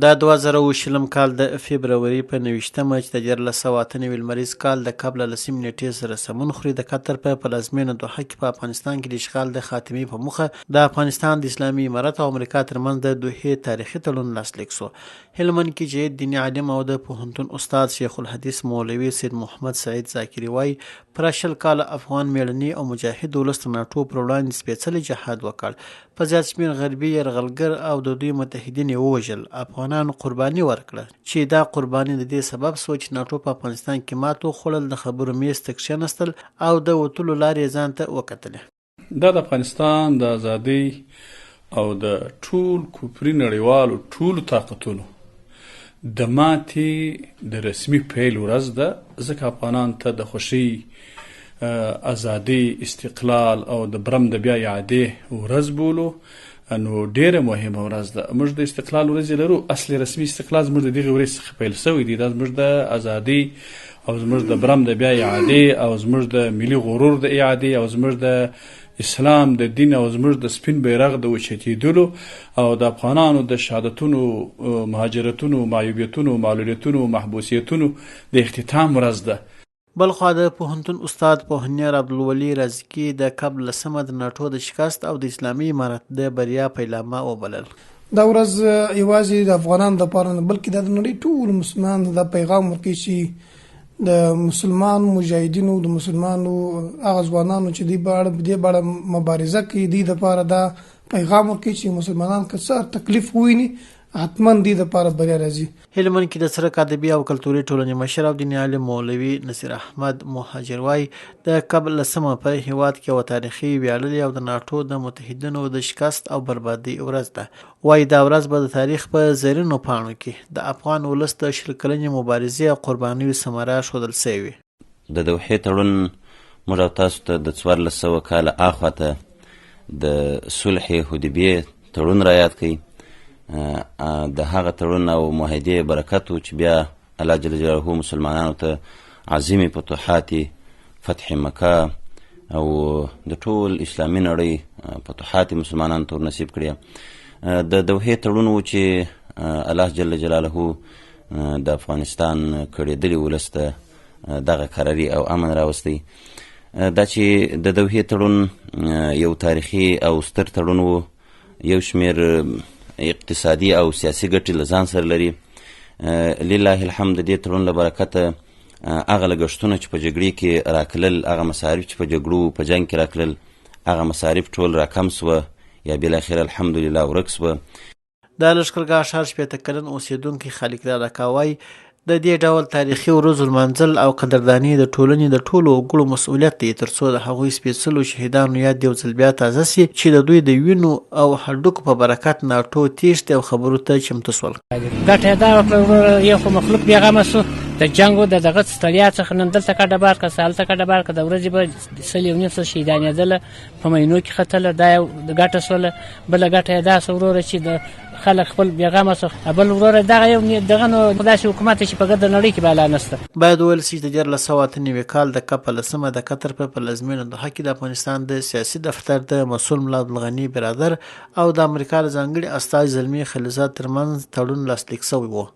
د 2020 کال د فبروري په 29مه چې د 1498 لمریز کال د قبل له سیم نیټې سره سمون خوري د قطر په پلازمینه دوحه کې په افغانستان کې د اشغال د خاتمې په موخه د افغانستان د اسلامي امارت او امریکا ترمنځ د دوحې تاریخي تړون لاسلیک شو. هلمند کې چې دیني عالم او د پوهنتون استاد شیخ الحدیث مولوي سید محمد سعید ذاکري وایي پر 20 کاله افغان میړني او مجاهد ولس د ناټو پر وړاندې سپېڅلی جهاد وکړ. په زیات شمېر غربي یرغلګر او د دوی متحدین یې ووژل. افغانانو قرباني ورکړه چې دا قرباني د دې سبب شو چې ناټو په افغانستان کې مات وخوړل. د خبرو میز ته کښېنستل او د وتلو لارې ځان ته وکتلې. دا د افغانستان د ازادۍ او د ټول کفري نړیوالو ټولو طاقتونو د ماتې د رسمي پیل ورځ ده، ځکه افغانان ته د خوښۍ ازادي، استقلال او د برم د بیا اعادې ورځ بولو. نو ډیره مهمه ورځ ده. موږ د استقلال ورځ لرو، اصلي رسمي استقلال زموږ د دغه ورځ څخه پیل شوی دی. دا زموږ د ازادي او زموږ د برم د بیا اعادې او زموږ د ملي غرور د اعادې او زموږ د اسلام د دین او زموږ د سپین بیرغ د اوچتېدلو او د افغانانو د شهادتونو، مهاجرتونو، معیوبیتونو، معلولیتونو، محبوسیتونو د اختتام ورځ ده. بلخوا د پوهنتون استاد پوهنیار عبدالولي رازقي د قبل لسمه د ناټو د شکست او د اسلامي امارت د بریا پیلامه وبلل. دا ورځ یوازې د افغانانو لپاره نه بلکې د نړۍ ټول مسلمانانو د پیغام ورکوي چې د مسلمان مجاهدینو، د مسلمانو هغه ځوانانو چې دې باندې مبارزه کوي، دې لپاره دا پیغام ورکوي چې مسلمانان که څه تکلیف وویني حتما دې لپاره بریا راځي. هلمند کې د سرک ادبي او کلتوري ټولنې مشر او دیني عالم مولوي نصیر احمد مهاجر وایي د قبل لسمه په هیواد کې یوه تاریخي ویاړلې او د ناټو د متحدینو د شکست او بربادۍ ورځ ده. وایي دا ورځ به د تاریخ په زرینو پاڼو کې د افغان ولس د 20 کلنې مبارزې او قربانیو ثمره ښودل سوې وي. د دوحې تړون موږ او تاسو ته د 1400 کاله اخواته د صلح حدیبیې تړون را یاد کوي. د هغه تړون او معاهدې برکت و چې بیا الله جل جلاله مسلمانانو ته عظیمې فتوحات، فتح مکه او د ټول اسلامي نړۍ فتوحات مسلمانانو ته نصیب کړي. د دوحې تړون و چې الله جل جلاله د افغانستان کړېدلي ولس ته دغه قراري او امن راوستی. دا چې د دوحې تړون یو تاریخي او ستر تړون و، یو شمېر اقتصادي او سیاسي ګټې له ځان سره لري. لله الحمد د دې تړون له برکته هغه لګښتونه چې په جګړې کې راکلل، هغه مصارف چې په جګړو په جنګ کې راکلل، هغه مصارف ټول راکم سوه یا بالاخره الحمدلله ورک سوه. د لښکرګاه ښار 80 کلن اوسېدونکی خالق رضا کاوای د دې ډول تاریخي ورځو لمانځل او قدرداني د ټولنې د ټولو وګړو مسؤلیت دی، تر څو د هغوی سپېڅلو شهیدانو یاد یو ځل بیا تازه سي چې د دوی د وینو او هډوکو په برکت ناټو تیښتې او خبرو ته چمتو شول. ګټه یې دا وکړه یو خو مخلوق بېغمه سو د جنګ او د دغه ستړیا څخه. نن دلته کډه بار که هلته کډه بار که د ورځې به 100 شهیدانېدله په مینو کې ختله. دا یو د ګټه سوله. بله ګټه یې دا سه وروره چې د خلک خپل بېغمه سو. بل وروره دغه یو دغه نو داسې حکومت چې په ګرده نړۍ کې بالا نشته. باید وویل سي چې د 1498 کال د قبل لسمه د قطر په پلازمینه دوحه کې د افغانستان د سیاسي دفتر د مسؤل ملا عبدالغني برادر او د امریکا د ځانګړي استازي زلمي خلیلزاد ترمنځ تړون لاسلیک شوی و.